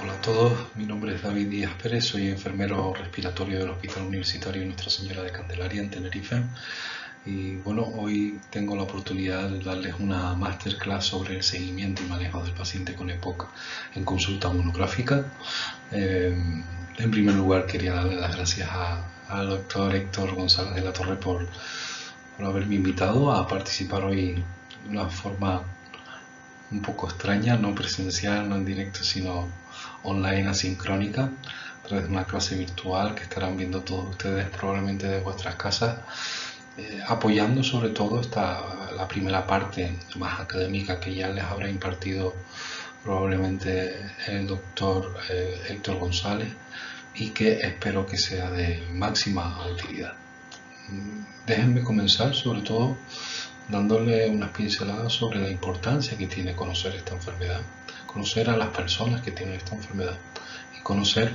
Hola a todos, mi nombre es David Díaz Pérez, soy enfermero respiratorio del Hospital Universitario Nuestra Señora de Candelaria en Tenerife y bueno, hoy tengo la oportunidad de darles una masterclass sobre el seguimiento y manejo del paciente con EPOC en consulta monográfica. En primer lugar quería darle las gracias al doctor Héctor González de la Torre por haberme invitado a participar hoy de una forma un poco extraña, no presencial, no en directo, sino online asincrónica, a través de una clase virtual que estarán viendo todos ustedes probablemente de vuestras casas, apoyando sobre todo la primera parte más académica que ya les habrá impartido probablemente el doctor Héctor González y que espero que sea de máxima utilidad. Déjenme comenzar sobre todo dándole unas pinceladas sobre la importancia que tiene conocer esta enfermedad, conocer a las personas que tienen esta enfermedad y conocer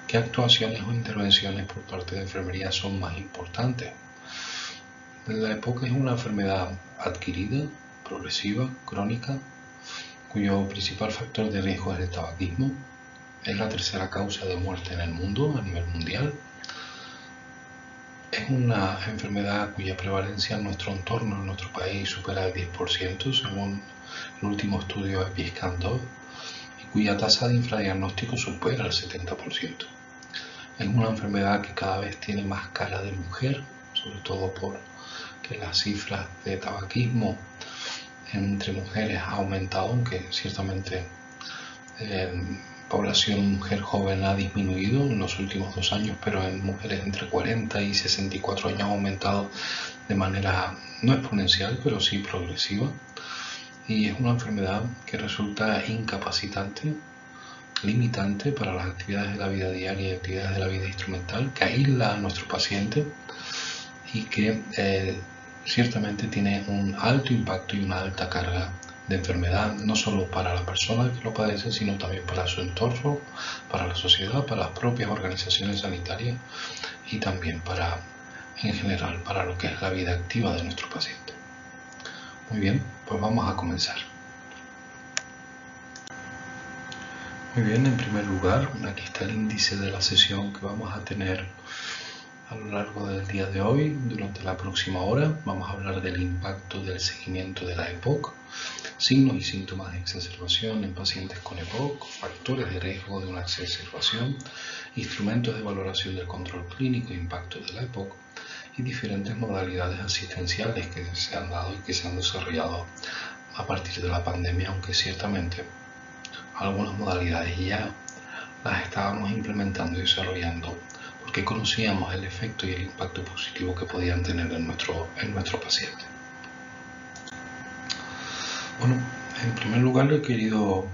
qué actuaciones o intervenciones por parte de enfermería son más importantes. La EPOC es una enfermedad adquirida, progresiva, crónica, cuyo principal factor de riesgo es el tabaquismo. Es la tercera causa de muerte en el mundo a nivel mundial. Es una enfermedad cuya prevalencia en nuestro entorno, en nuestro país, supera el 10%, según el último estudio de EPISCAN-2, y cuya tasa de infradiagnóstico supera el 70%. Es una enfermedad que cada vez tiene más cara de mujer, sobre todo porque las cifras de tabaquismo entre mujeres ha aumentado, aunque ciertamente población mujer joven ha disminuido en los últimos 2 años, pero en mujeres entre 40 y 64 años ha aumentado de manera no exponencial, pero sí progresiva. Y es una enfermedad que resulta incapacitante, limitante para las actividades de la vida diaria y actividades de la vida instrumental, que aísla a nuestro paciente y que ciertamente tiene un alto impacto y una alta carga de enfermedad, no solo para la persona que lo padece, sino también para su entorno, para la sociedad, para las propias organizaciones sanitarias y también en general, para lo que es la vida activa de nuestro paciente. Muy bien, pues vamos a comenzar. Muy bien, en primer lugar, aquí está el índice de la sesión que vamos a tener a lo largo del día de hoy. Durante la próxima hora vamos a hablar del impacto del seguimiento de la EPOC, signos y síntomas de exacerbación en pacientes con EPOC, factores de riesgo de una exacerbación, instrumentos de valoración del control clínico e impacto de la EPOC y diferentes modalidades asistenciales que se han dado y que se han desarrollado a partir de la pandemia, aunque ciertamente algunas modalidades ya las estábamos implementando y desarrollando porque conocíamos el efecto y el impacto positivo que podían tener en nuestro paciente. Bueno, en primer lugar he querido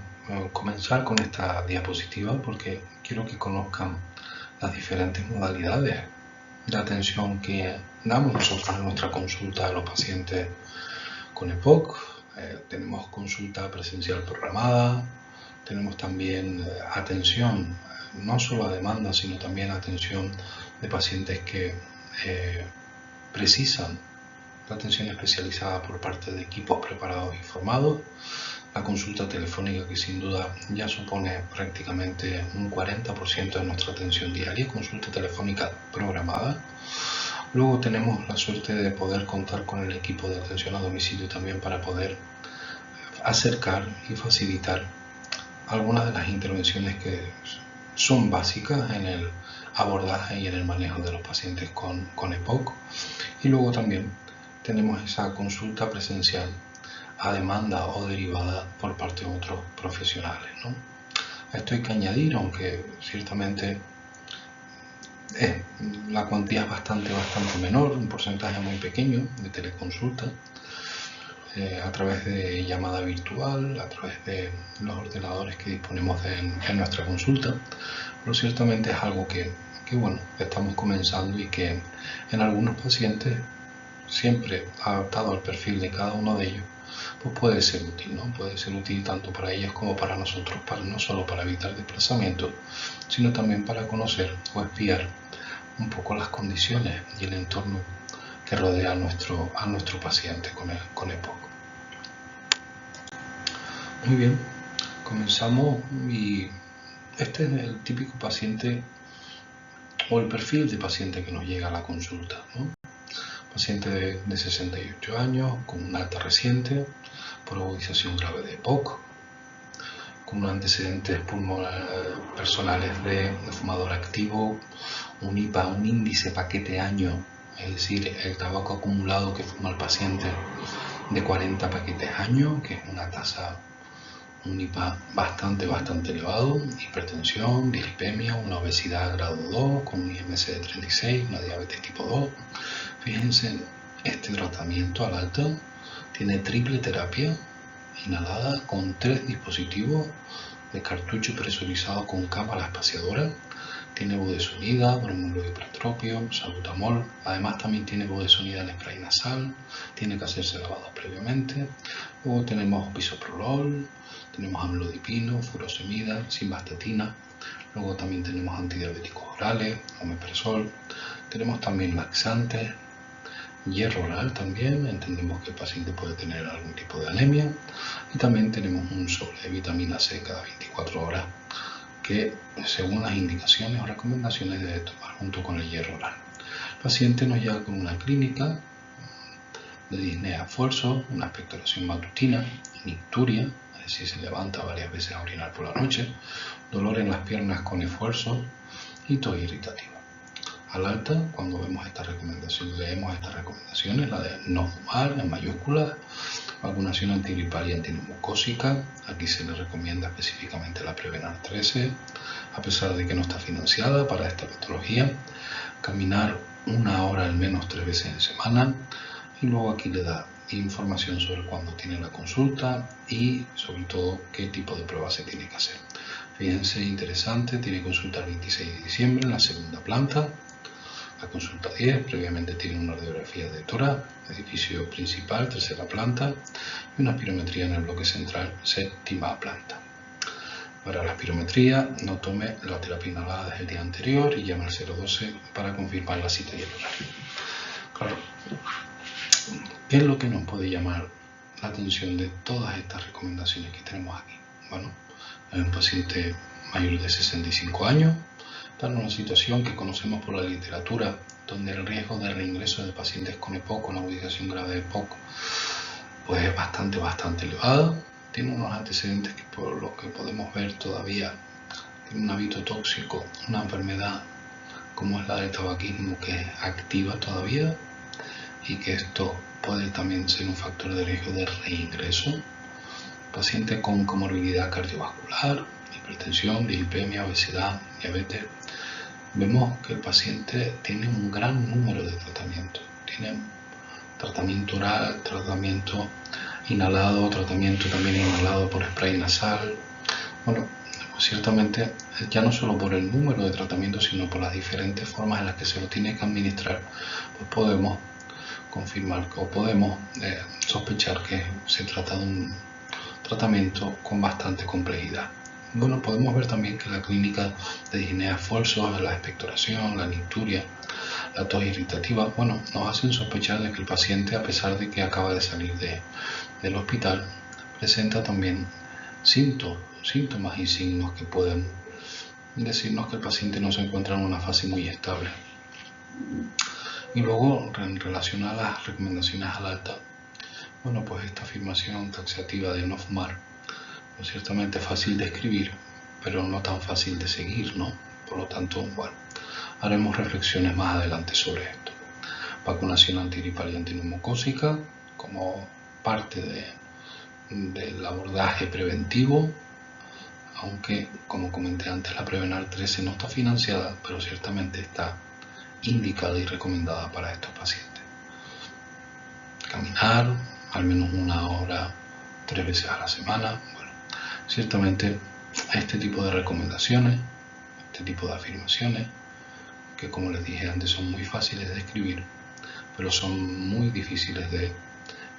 comenzar con esta diapositiva porque quiero que conozcan las diferentes modalidades de atención que damos nosotros en nuestra consulta a los pacientes con EPOC. Tenemos consulta presencial programada, tenemos también atención, no solo a demanda, sino también atención de pacientes que precisan de atención especializada por parte de equipos preparados y formados. La consulta telefónica, que sin duda ya supone prácticamente un 40% de nuestra atención diaria, consulta telefónica programada. Luego tenemos la suerte de poder contar con el equipo de atención a domicilio también para poder acercar y facilitar algunas de las intervenciones que son básicas en el abordaje y en el manejo de los pacientes con EPOC. Y luego también tenemos esa consulta presencial a demanda o derivada por parte de otros profesionales, ¿no? A esto hay que añadir, aunque ciertamente la cuantía es bastante menor, un porcentaje muy pequeño de teleconsulta, a través de llamada virtual, a través de los ordenadores que disponemos en nuestra consulta, pero ciertamente es algo que bueno, estamos comenzando y que en algunos pacientes, siempre adaptado al perfil de cada uno de ellos, pues puede ser útil, ¿no? Puede ser útil tanto para ellos como para nosotros, no solo para evitar desplazamientos, sino también para conocer o espiar un poco las condiciones y el entorno que rodea a nuestro paciente con EPOC. Muy bien, comenzamos y este es el típico paciente o el perfil de paciente que nos llega a la consulta, ¿no? Paciente de 68 años, con un alta reciente, por agudización grave de EPOC, con antecedentes pulmonares personales de fumador activo, un IPA, un índice paquete año, es decir, el tabaco acumulado que fuma el paciente de 40 paquetes año, que es una tasa, un IPA bastante elevado, hipertensión, dislipemia, una obesidad grado 2 con un IMC de 36, una diabetes tipo 2. Fíjense, este tratamiento al alta tiene triple terapia inhalada con 3 dispositivos de cartucho presurizado con cámara espaciadora. Tiene budesonida, bromuro hipotropio, salbutamol. Además también tiene budesonida en spray nasal. Tiene que hacerse lavado previamente. Luego tenemos bisoprolol, tenemos amlodipino, furosemida, simvastatina. Luego también tenemos antidiabéticos orales, omeprazol. Tenemos también laxantes, hierro oral también. Entendemos que el paciente puede tener algún tipo de anemia. Y también tenemos un sobre de vitamina C cada 24 horas que según las indicaciones o recomendaciones debe tomar junto con el hierro oral. El paciente nos llega con una clínica de disnea esfuerzo, una expectoración matutina, nicturia, es decir, se levanta varias veces a orinar por la noche, dolor en las piernas con esfuerzo y tos irritativa. Al alta, cuando vemos esta recomendación, leemos estas recomendaciones, la de no fumar en mayúsculas, vacunación antigripal y antineumocócica. Aquí se le recomienda específicamente la Prevenar 13, a pesar de que no está financiada para esta patología. Caminar 1 hora al menos 3 veces en semana. Y luego aquí le da información sobre cuándo tiene la consulta y sobre todo qué tipo de pruebas se tiene que hacer. Fíjense, interesante, tiene consulta el 26 de diciembre en la segunda planta. La consulta 10, previamente tiene una radiografía de tórax, edificio principal, tercera planta, y una espirometría en el bloque central, séptima planta. Para la espirometría, no tome la terapia inhalada desde el día anterior y llame al 012 para confirmar la cita y el horario. Claro, ¿qué es lo que nos puede llamar la atención de todas estas recomendaciones que tenemos aquí? Bueno, es un paciente mayor de 65 años, está en una situación que conocemos por la literatura, donde el riesgo de reingreso de pacientes con EPOC, con agudización grave de EPOC, pues es bastante elevado. Tiene unos antecedentes que por lo que podemos ver todavía tiene un hábito tóxico, una enfermedad como es la del tabaquismo que es activa todavía y que esto puede también ser un factor de riesgo de reingreso. Paciente con comorbilidad cardiovascular, hipertensión, dislipemia, obesidad, diabetes. Vemos que el paciente tiene un gran número de tratamientos. Tiene tratamiento oral, tratamiento inhalado, tratamiento también inhalado por spray nasal. Bueno, pues ciertamente ya no solo por el número de tratamientos, sino por las diferentes formas en las que se lo tiene que administrar, pues podemos confirmar o podemos sospechar que se trata de un tratamiento con bastante complejidad. Bueno, podemos ver también que la clínica de disnea esfuerzo, la expectoración, la nicturia, la tos irritativa, bueno, nos hacen sospechar de que el paciente, a pesar de que acaba de salir del hospital, presenta también síntomas y signos que pueden decirnos que el paciente no se encuentra en una fase muy estable. Y luego, en relación a las recomendaciones al alta, bueno, pues esta afirmación taxativa de no fumar, pues ciertamente es fácil de escribir, pero no tan fácil de seguir, ¿no? Por lo tanto, bueno, haremos reflexiones más adelante sobre esto. Vacunación antigripal y antineumocócica como parte del abordaje preventivo, aunque, como comenté antes, la Prevenar 13 no está financiada, pero ciertamente está indicada y recomendada para estos pacientes. Caminar al menos 1 hora 3 veces a la semana. Bueno, ciertamente este tipo de recomendaciones, este tipo de afirmaciones, que como les dije antes son muy fáciles de escribir, pero son muy difíciles de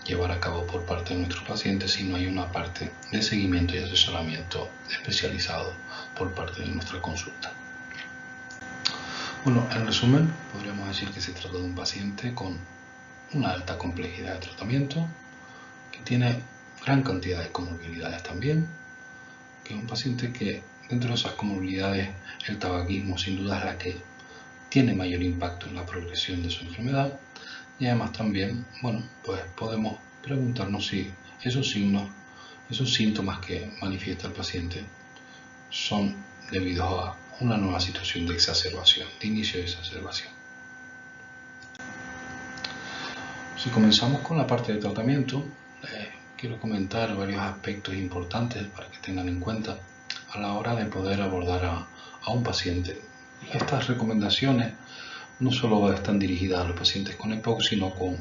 llevar a cabo por parte de nuestros pacientes si no hay una parte de seguimiento y asesoramiento especializado por parte de nuestra consulta. Bueno, en resumen, podríamos decir que se trata de un paciente con una alta complejidad de tratamiento, que tiene gran cantidad de comorbilidades también, que es un paciente que dentro de esas comorbilidades el tabaquismo sin duda es la que tiene mayor impacto en la progresión de su enfermedad, y además también, bueno, pues podemos preguntarnos si esos signos, esos síntomas que manifiesta el paciente son debidos a una nueva situación de exacerbación, de inicio de exacerbación. Si comenzamos con la parte de tratamiento, quiero comentar varios aspectos importantes para que tengan en cuenta a la hora de poder abordar a un paciente. Estas recomendaciones no solo están dirigidas a los pacientes con EPOC, sino con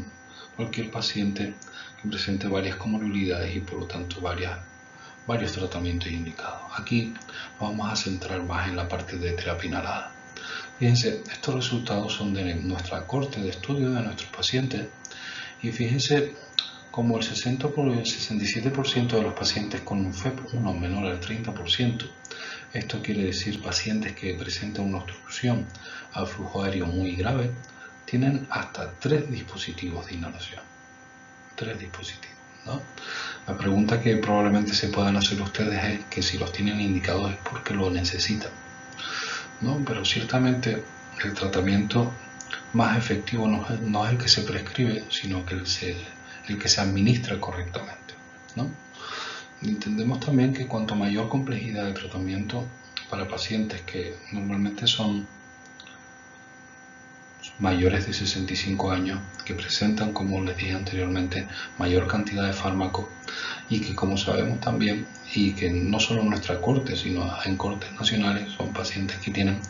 cualquier paciente que presente varias comorbilidades y por lo tanto varios tratamientos indicados. Aquí nos vamos a centrar más en la parte de terapia inhalada. Fíjense, estos resultados son de nuestra corte de estudio de nuestros pacientes y fíjense como el 67% de los pacientes con un FEP1 menor al 30%, esto quiere decir pacientes que presentan una obstrucción al flujo aéreo muy grave, tienen hasta 3 dispositivos de inhalación. 3 dispositivos, ¿no? La pregunta que probablemente se puedan hacer ustedes es que si los tienen indicados es porque lo necesitan, ¿no? Pero ciertamente el tratamiento más efectivo no es el que se prescribe, sino que el que se administra correctamente, ¿no? Entendemos también que cuanto mayor complejidad de tratamiento para pacientes que normalmente son mayores de 65 años, que presentan, como les dije anteriormente, mayor cantidad de fármacos y que, como sabemos también, y que no solo en nuestra corte, sino en cortes nacionales, son pacientes que tienen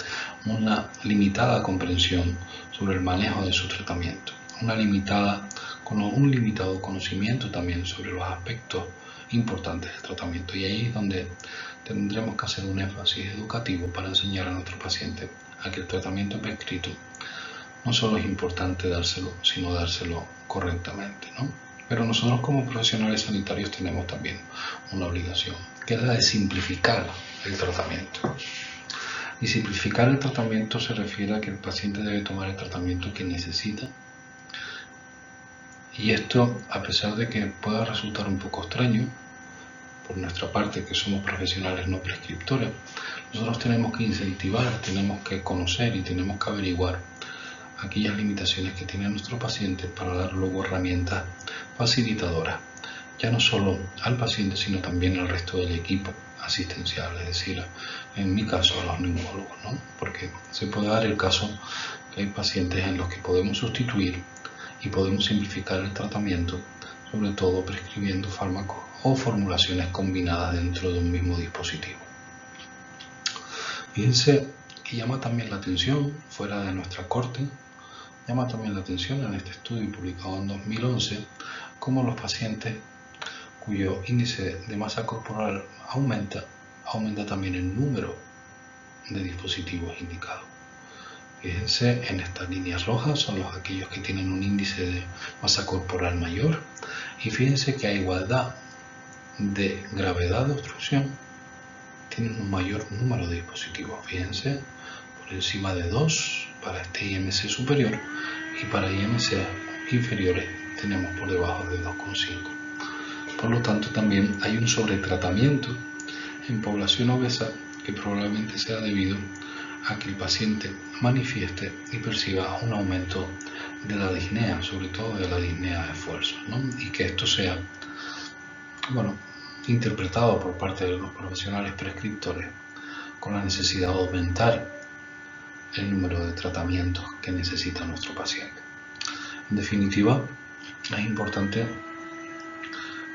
una limitada comprensión sobre el manejo de su tratamiento, un limitado conocimiento también sobre los aspectos importantes del tratamiento, y ahí es donde tendremos que hacer un énfasis educativo para enseñar a nuestro paciente a que el tratamiento prescrito no solo es importante dárselo, sino dárselo correctamente, ¿no? Pero nosotros como profesionales sanitarios tenemos también una obligación, que es la de simplificar el tratamiento. Y simplificar el tratamiento se refiere a que el paciente debe tomar el tratamiento que necesita. Y esto, a pesar de que pueda resultar un poco extraño, por nuestra parte que somos profesionales no prescriptores, nosotros tenemos que incentivar, tenemos que conocer y tenemos que averiguar aquellas limitaciones que tiene nuestro paciente para dar luego herramientas facilitadoras, ya no solo al paciente, sino también al resto del equipo asistencial, es decir, en mi caso a los neumólogos, ¿no? Porque se puede dar el caso que hay pacientes en los que podemos sustituir y podemos simplificar el tratamiento, sobre todo prescribiendo fármacos o formulaciones combinadas dentro de un mismo dispositivo. Fíjense que llama también la atención, fuera de nuestra corte, llama también la atención en este estudio publicado en 2011, cómo los pacientes cuyo índice de masa corporal aumenta también el número de dispositivos indicados. Fíjense, en estas líneas rojas son aquellos que tienen un índice de masa corporal mayor, y fíjense que a igualdad de gravedad de obstrucción tienen un mayor número de dispositivos. Fíjense, por encima de 2 para este IMC superior, y para IMC inferiores tenemos por debajo de 2,5. Por lo tanto, también hay un sobretratamiento en población obesa que probablemente sea debido a que el paciente manifieste y perciba un aumento de la disnea, sobre todo de la disnea de esfuerzo, ¿no? Y que esto sea, bueno, interpretado por parte de los profesionales prescriptores con la necesidad de aumentar el número de tratamientos que necesita nuestro paciente. En definitiva, es importante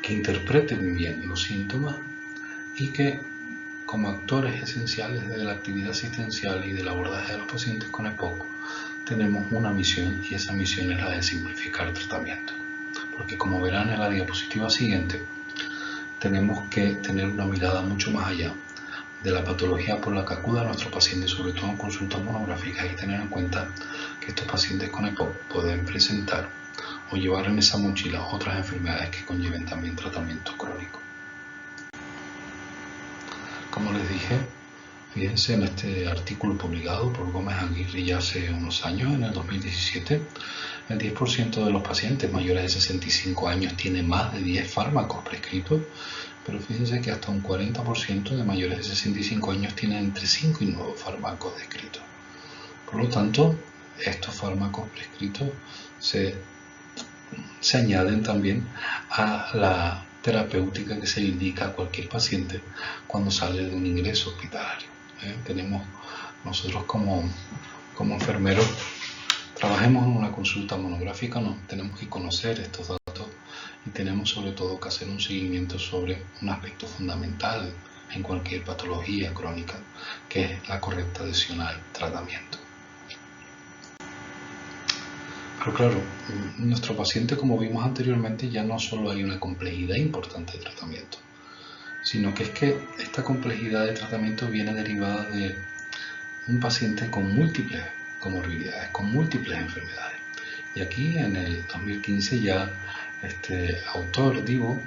que interpreten bien los síntomas y que, como actores esenciales de la actividad asistencial y del abordaje de los pacientes con EPOC, tenemos una misión, y esa misión es la de simplificar el tratamiento. Porque, como verán en la diapositiva siguiente, tenemos que tener una mirada mucho más allá de la patología por la que acuda nuestro paciente, sobre todo en consultas monográficas, y tener en cuenta que estos pacientes con EPOC pueden presentar o llevar en esa mochila otras enfermedades que conlleven también tratamiento crónico. Como les dije, Fíjense en este artículo publicado por Gómez Aguirre ya hace unos años, en el 2017, el 10% de los pacientes mayores de 65 años tiene más de 10 fármacos prescritos, pero fíjense que hasta un 40% de mayores de 65 años tienen entre 5 y 9 fármacos descritos. Por lo tanto, estos fármacos prescritos se añaden también a la terapéutica que se le indica a cualquier paciente cuando sale de un ingreso hospitalario. Tenemos nosotros como enfermeros, trabajemos en una consulta monográfica, tenemos que conocer estos datos y tenemos sobre todo que hacer un seguimiento sobre un aspecto fundamental en cualquier patología crónica, que es la correcta adhesión al tratamiento. Pero claro, nuestro paciente, como vimos anteriormente, ya no solo hay una complejidad importante de tratamiento, sino que es que esta complejidad de tratamiento viene derivada de un paciente con múltiples comorbilidades, con múltiples enfermedades. Y aquí en el 2015 ya este autor, Divo,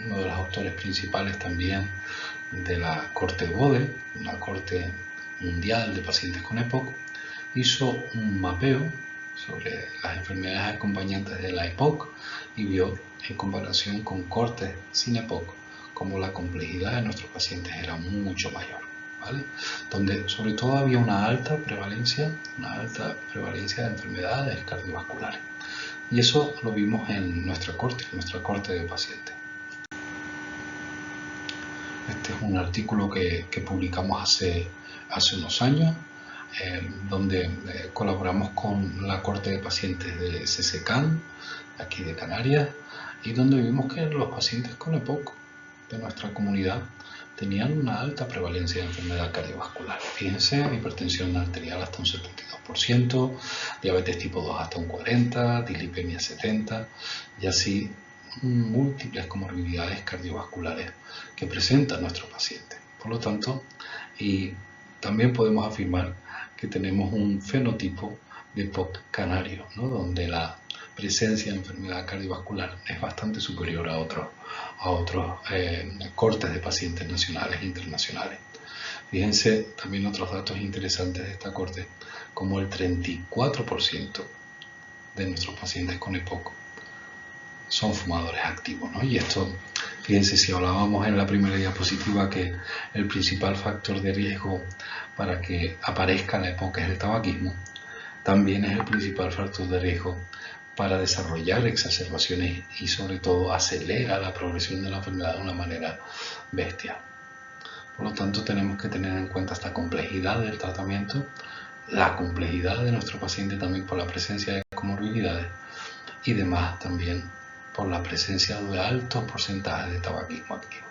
uno de los autores principales también de la Corte BODE, la Corte Mundial de Pacientes con EPOC, hizo un mapeo sobre las enfermedades acompañantes de la EPOC y vio en comparación con cortes sin EPOC como la complejidad de nuestros pacientes era mucho mayor, ¿vale? Donde sobre todo había una alta prevalencia de enfermedades cardiovasculares. Y eso lo vimos en nuestra corte de pacientes. Este es un artículo que publicamos hace unos años, donde colaboramos con la corte de pacientes de CCCAN, aquí de Canarias, y donde vimos que los pacientes con EPOC de nuestra comunidad tenían una alta prevalencia de enfermedad cardiovascular. Fíjense, hipertensión arterial hasta un 72%, diabetes tipo 2 hasta un 40%, dislipemia 70%, y así múltiples comorbilidades cardiovasculares que presenta nuestro paciente. Por lo tanto, y también podemos afirmar que tenemos un fenotipo de EPOC canario, ¿no? Donde la presencia de enfermedad cardiovascular es bastante superior a otros cortes de pacientes nacionales e internacionales. Fíjense también otros datos interesantes de esta corte, como el 34% de nuestros pacientes con EPOC son fumadores activos, ¿no? Y esto, fíjense, si hablábamos en la primera diapositiva que el principal factor de riesgo para que aparezca la EPOC es el tabaquismo, también es el principal factor de riesgo para desarrollar exacerbaciones y sobre todo acelera la progresión de la enfermedad de una manera bestial. Por lo tanto, tenemos que tener en cuenta esta complejidad del tratamiento, la complejidad de nuestro paciente también por la presencia de comorbilidades y demás también por la presencia de altos porcentajes de tabaquismo activo.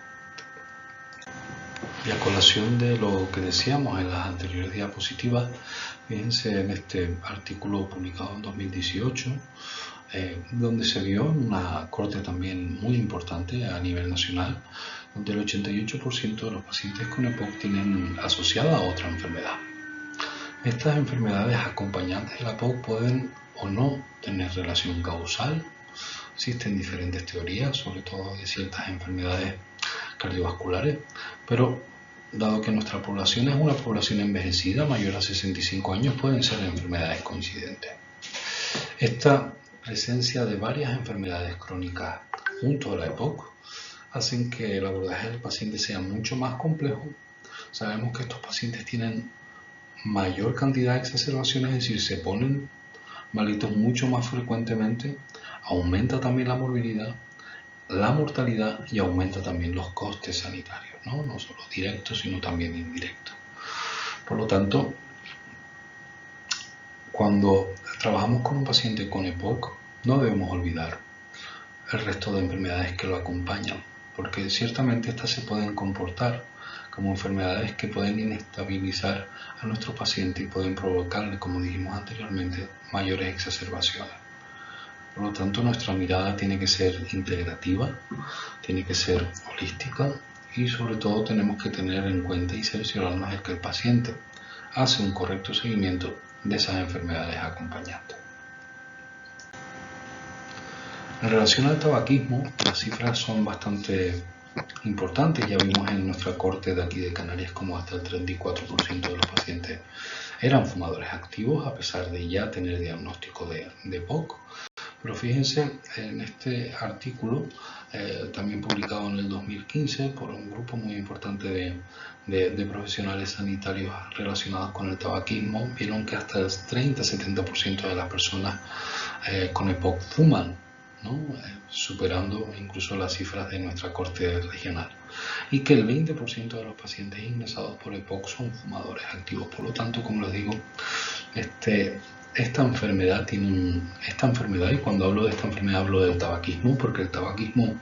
Y a colación de lo que decíamos en las anteriores diapositivas, fíjense en este artículo publicado en 2018, donde se vio una corte también muy importante a nivel nacional, donde el 88% de los pacientes con EPOC tienen asociada a otra enfermedad. Estas enfermedades acompañantes de la EPOC pueden o no tener relación causal. Existen diferentes teorías, sobre todo de ciertas enfermedades cardiovasculares, pero dado que nuestra población es una población envejecida, mayor a 65 años, pueden ser enfermedades coincidentes. Esta presencia de varias enfermedades crónicas junto a la EPOC hacen que el abordaje del paciente sea mucho más complejo. Sabemos que estos pacientes tienen mayor cantidad de exacerbaciones, es decir, se ponen malitos mucho más frecuentemente, aumenta también la morbilidad, la mortalidad y aumenta también los costes sanitarios, no solo directos sino también indirectos. Por lo tanto, cuando trabajamos con un paciente con EPOC, no debemos olvidar el resto de enfermedades que lo acompañan, porque ciertamente estas se pueden comportar como enfermedades que pueden inestabilizar a nuestro paciente y pueden provocarle, como dijimos anteriormente, mayores exacerbaciones. Por lo tanto, nuestra mirada tiene que ser integrativa, tiene que ser holística y sobre todo tenemos que tener en cuenta y cerciorarnos de que el paciente hace un correcto seguimiento de esas enfermedades acompañantes. En relación al tabaquismo, las cifras son bastante importantes. Ya vimos en nuestra corte de aquí de Canarias como hasta el 34% de los pacientes eran fumadores activos a pesar de ya tener diagnóstico de EPOC. Pero fíjense en este artículo, también publicado en el 2015 por un grupo muy importante de profesionales sanitarios relacionados con el tabaquismo, vieron que hasta el 30-70% de las personas con EPOC fuman, ¿no? Superando incluso las cifras de nuestra corte regional, y que el 20% de los pacientes ingresados por EPOC son fumadores activos. Por lo tanto, como les digo, esta enfermedad, y cuando hablo de esta enfermedad hablo del tabaquismo, porque el tabaquismo,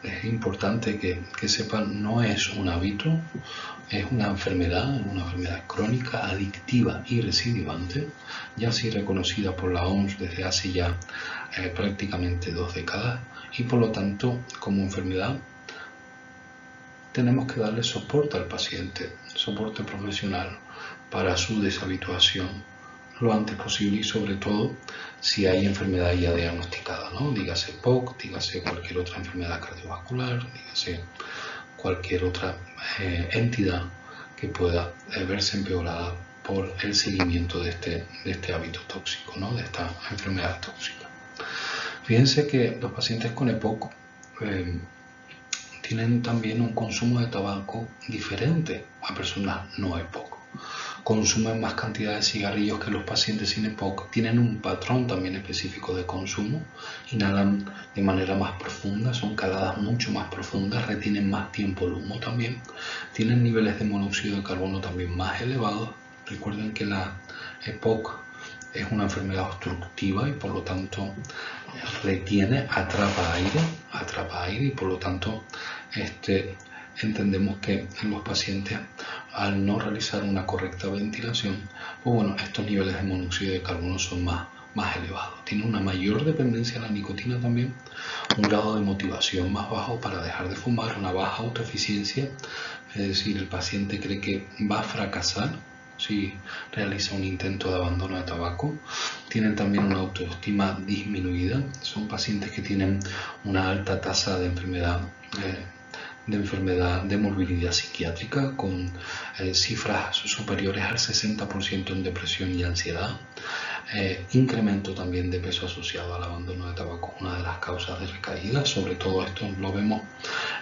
es importante que sepan, no es un hábito, es una enfermedad crónica, adictiva y recidivante, ya así reconocida por la OMS desde hace ya prácticamente 2 décadas, y por lo tanto, como enfermedad, tenemos que darle soporte al paciente, soporte profesional para su deshabituación lo antes posible, y sobre todo si hay enfermedad ya diagnosticada, ¿no? Dígase POC, dígase cualquier otra enfermedad cardiovascular, dígase cualquier otra entidad que pueda verse empeorada por el seguimiento de este hábito tóxico, ¿no? De esta enfermedad tóxica. Fíjense que los pacientes con EPOC tienen también un consumo de tabaco diferente a personas no EPOC. Consumen más cantidad de cigarrillos que los pacientes sin EPOC, tienen un patrón también específico de consumo, inhalan de manera más profunda, son caladas mucho más profundas, retienen más tiempo el humo también, tienen niveles de monóxido de carbono también más elevados. Recuerden que la EPOC es una enfermedad obstructiva y por lo tanto retiene, atrapa aire, y por lo tanto entendemos que en los pacientes, al no realizar una correcta ventilación, pues bueno, estos niveles de monóxido de carbono son más elevados. Tiene una mayor dependencia a la nicotina también, un grado de motivación más bajo para dejar de fumar, una baja autoeficiencia, es decir, el paciente cree que va a fracasar si realiza un intento de abandono de tabaco. Tienen también una autoestima disminuida, son pacientes que tienen una alta tasa de enfermedad de morbilidad psiquiátrica, con cifras superiores al 60% en depresión y ansiedad. Incremento también de peso asociado al abandono de tabaco, una de las causas de recaída. Sobre todo esto lo vemos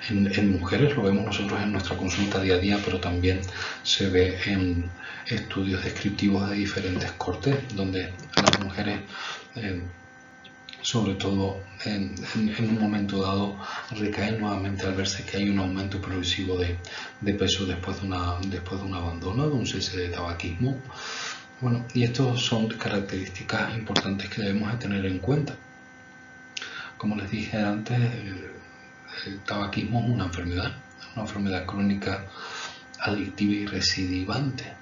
en mujeres, lo vemos nosotros en nuestra consulta día a día, pero también se ve en estudios descriptivos de diferentes cortes, donde las mujeres sobre todo en un momento dado recaen nuevamente al verse que hay un aumento progresivo de peso después de un abandono, de un cese de tabaquismo. Bueno, y estas son características importantes que debemos de tener en cuenta. Como les dije antes, el tabaquismo es una enfermedad crónica, adictiva y recidivante,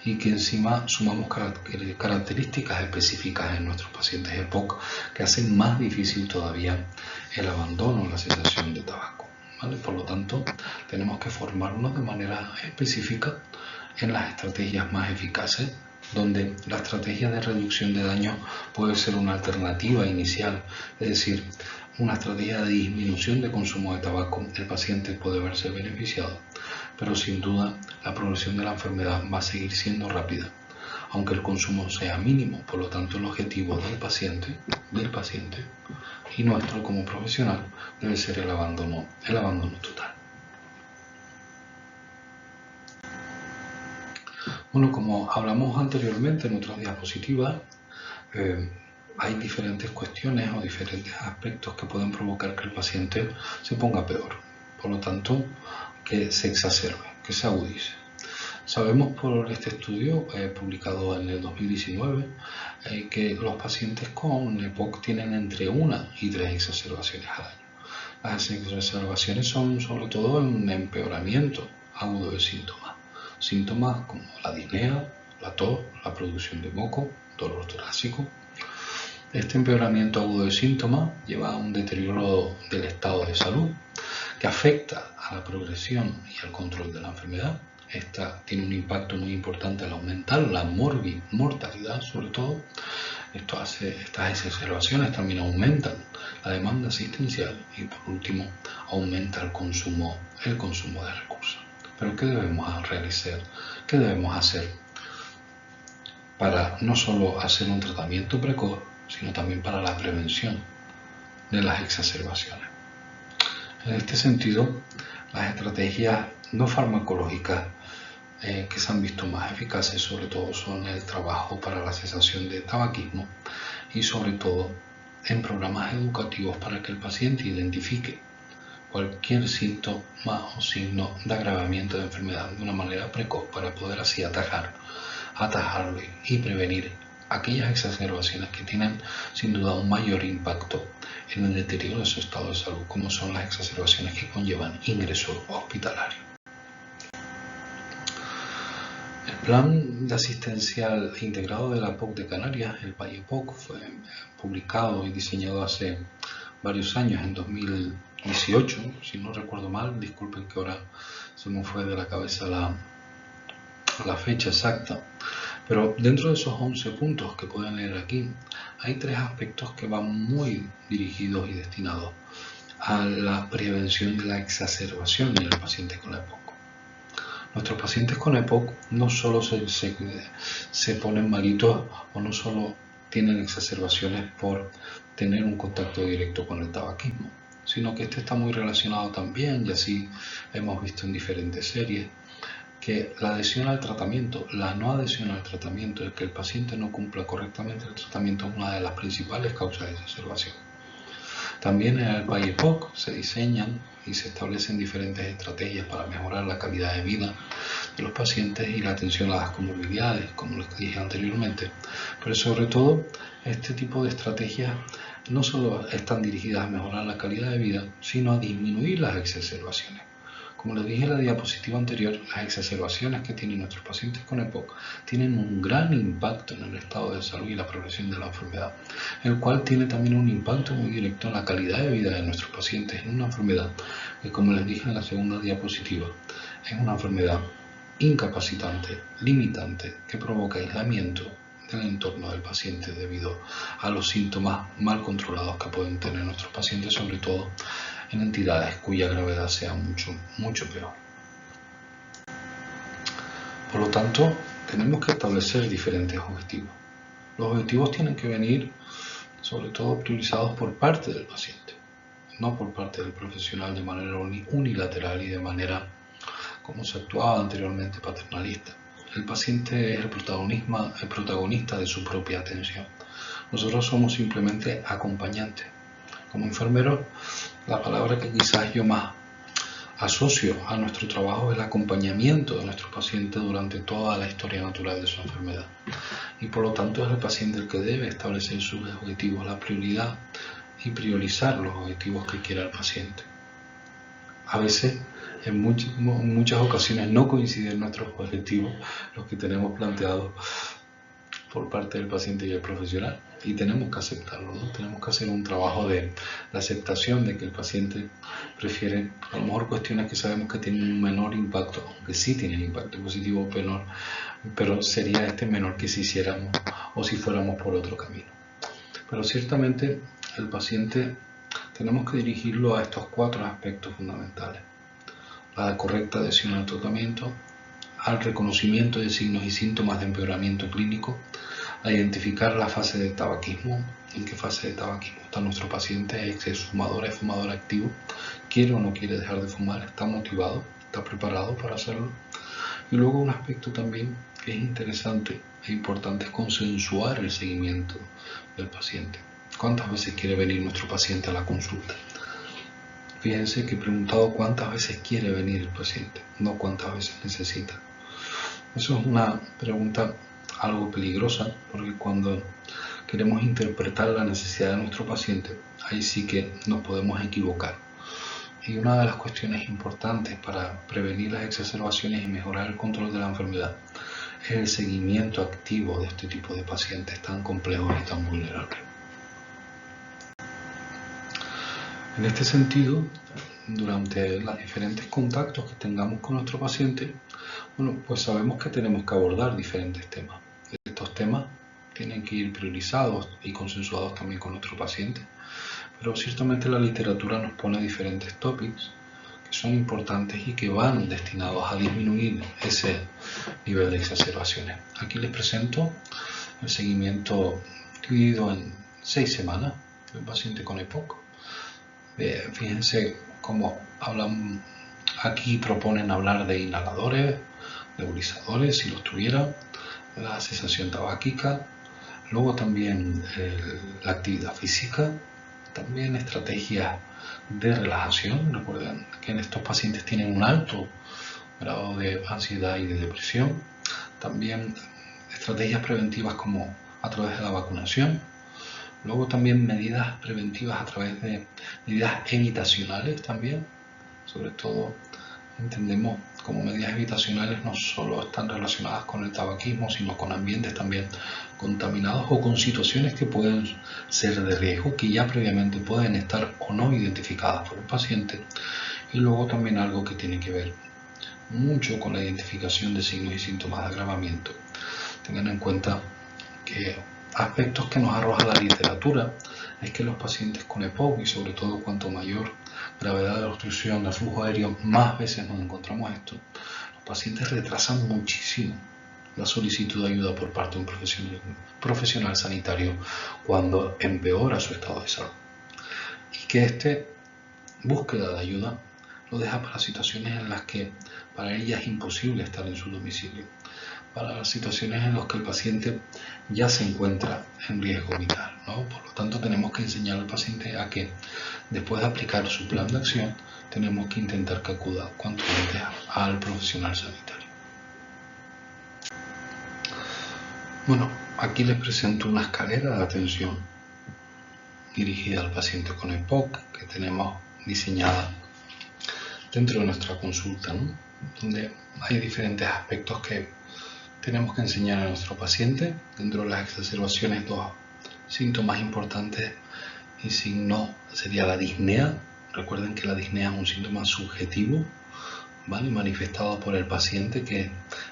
y que encima sumamos características específicas en nuestros pacientes EPOC que hacen más difícil todavía el abandono, la cesación de tabaco, ¿vale? Por lo tanto, tenemos que formarnos de manera específica en las estrategias más eficaces, donde la estrategia de reducción de daño puede ser una alternativa inicial, es decir, una estrategia de disminución de consumo de tabaco. El paciente puede verse beneficiado, pero sin duda la progresión de la enfermedad va a seguir siendo rápida, aunque el consumo sea mínimo. Por lo tanto, el objetivo del paciente y nuestro como profesional debe ser el abandono total. Bueno, como hablamos anteriormente en otras diapositivas, hay diferentes cuestiones o diferentes aspectos que pueden provocar que el paciente se ponga peor. Por lo tanto, que se exacerbe, que se agudice. Sabemos por este estudio publicado en el 2019 que los pacientes con EPOC tienen entre 1 y 3 exacerbaciones al año. Las exacerbaciones son sobre todo un empeoramiento agudo de síntomas. Síntomas como la disnea, la tos, la producción de moco, dolor torácico. Este empeoramiento agudo de síntomas lleva a un deterioro del estado de salud que afecta a la progresión y al control de la enfermedad, Esta tiene un impacto muy importante al aumentar la mortalidad, sobre todo. Estas exacerbaciones también aumentan la demanda asistencial y, por último, aumenta el consumo de recursos. Pero ¿qué debemos realizar? ¿Qué debemos hacer para no solo hacer un tratamiento precoz, sino también para la prevención de las exacerbaciones? En este sentido, las estrategias no farmacológicas que se han visto más eficaces sobre todo son el trabajo para la cesación de tabaquismo y sobre todo en programas educativos para que el paciente identifique cualquier síntoma o signo de agravamiento de enfermedad de una manera precoz para poder así atajarlo y prevenir aquellas exacerbaciones que tienen sin duda un mayor impacto en el deterioro de su estado de salud, como son las exacerbaciones que conllevan ingreso hospitalario. El plan de asistencial integrado de la POC de Canarias, el PAI-EPOC, fue publicado y diseñado hace varios años, en 2018, si no recuerdo mal, disculpen que ahora se me fue de la cabeza la fecha exacta, pero dentro de esos 11 puntos que pueden leer aquí, hay 3 aspectos que van muy dirigidos y destinados a la prevención de la exacerbación en el paciente con EPOC. Nuestros pacientes con EPOC no solo se ponen malitos o no solo tienen exacerbaciones por tener un contacto directo con el tabaquismo, sino que este está muy relacionado también, y así hemos visto en diferentes series, que la adhesión al tratamiento, la no adhesión al tratamiento, el que el paciente no cumpla correctamente el tratamiento es una de las principales causas de exacerbación. También en el PAI-EPOC se diseñan y se establecen diferentes estrategias para mejorar la calidad de vida de los pacientes y la atención a las comorbilidades, como les dije anteriormente. Pero sobre todo, este tipo de estrategias no solo están dirigidas a mejorar la calidad de vida, sino a disminuir las exacerbaciones. Como les dije en la diapositiva anterior, las exacerbaciones que tienen nuestros pacientes con EPOC tienen un gran impacto en el estado de salud y la progresión de la enfermedad, el cual tiene también un impacto muy directo en la calidad de vida de nuestros pacientes en una enfermedad que, como les dije en la segunda diapositiva, es una enfermedad incapacitante, limitante, que provoca aislamiento del entorno del paciente debido a los síntomas mal controlados que pueden tener nuestros pacientes, sobre todo en entidades cuya gravedad sea mucho peor. Por lo tanto, tenemos que establecer diferentes objetivos. Los objetivos tienen que venir sobre todo priorizados por parte del paciente, no por parte del profesional de manera unilateral y de manera como se actuaba anteriormente paternalista. El paciente es el protagonista de su propia atención. Nosotros somos simplemente acompañantes. Como enfermeros, la palabra que quizás yo más asocio a nuestro trabajo es el acompañamiento de nuestro paciente durante toda la historia natural de su enfermedad. Y por lo tanto es el paciente el que debe establecer sus objetivos, la prioridad y priorizar los objetivos que quiera el paciente. A veces, en muchas ocasiones no coinciden nuestros objetivos, los que tenemos planteados por parte del paciente y el profesional, y tenemos que aceptarlo, ¿no? Tenemos que hacer un trabajo de aceptación de que el paciente prefiere a lo mejor cuestiones que sabemos que tienen un menor impacto, aunque sí tienen impacto positivo menor, pero sería este menor que si hiciéramos o si fuéramos por otro camino. Pero ciertamente el paciente tenemos que dirigirlo a estos 4 aspectos fundamentales: la correcta adhesión al tratamiento, al reconocimiento de signos y síntomas de empeoramiento clínico, a identificar la fase de tabaquismo, en qué fase de tabaquismo está nuestro paciente, es fumador activo, quiere o no quiere dejar de fumar, está motivado, está preparado para hacerlo. Y luego un aspecto también que es interesante e importante es consensuar el seguimiento del paciente. ¿Cuántas veces quiere venir nuestro paciente a la consulta? Fíjense que he preguntado cuántas veces quiere venir el paciente, no cuántas veces necesita. Eso es una pregunta algo peligrosa, porque cuando queremos interpretar la necesidad de nuestro paciente, ahí sí que nos podemos equivocar. Y una de las cuestiones importantes para prevenir las exacerbaciones y mejorar el control de la enfermedad es el seguimiento activo de este tipo de pacientes tan complejos y tan vulnerables. En este sentido, durante los diferentes contactos que tengamos con nuestro paciente, bueno, pues sabemos que tenemos que abordar diferentes temas. Estos temas tienen que ir priorizados y consensuados también con nuestro paciente, pero ciertamente la literatura nos pone diferentes topics que son importantes y que van destinados a disminuir ese nivel de exacerbaciones. Aquí les presento el seguimiento dividido en 6 semanas de un paciente con EPOC. Fíjense cómo hablan, aquí proponen hablar de inhaladores, nebulizadores si los tuviera, la cesación tabáquica, luego también la actividad física, también estrategias de relajación. Recuerden que en estos pacientes tienen un alto grado de ansiedad y de depresión. También estrategias preventivas como a través de la vacunación. Luego también medidas preventivas a través de medidas evitacionales también. Sobre todo entendemos como medidas evitacionales no solo están relacionadas con el tabaquismo, sino con ambientes también contaminados o con situaciones que pueden ser de riesgo, que ya previamente pueden estar o no identificadas por el paciente. Y luego también algo que tiene que ver mucho con la identificación de signos y síntomas de agravamiento. Tengan en cuenta que aspectos que nos arroja la literatura es que los pacientes con EPOC, y sobre todo cuanto mayor gravedad de la obstrucción del flujo aéreo, más veces nos encontramos esto, los pacientes retrasan muchísimo la solicitud de ayuda por parte de un profesional sanitario cuando empeora su estado de salud. Y que búsqueda de ayuda lo deja para situaciones en las que para ella es imposible estar en su domicilio, para situaciones en las que el paciente ya se encuentra en riesgo vital, ¿no? Por lo tanto, tenemos que enseñar al paciente a que después de aplicar su plan de acción, tenemos que intentar que acuda cuanto antes al profesional sanitario. Bueno, aquí les presento una escalera de atención dirigida al paciente con EPOC que tenemos diseñada dentro de nuestra consulta, ¿no? Donde hay diferentes aspectos que tenemos que enseñar a nuestro paciente. Dentro de las exacerbaciones, 2 síntomas importantes y signos sería la disnea. Recuerden que la disnea es un síntoma subjetivo, ¿vale? Manifestado por el paciente, que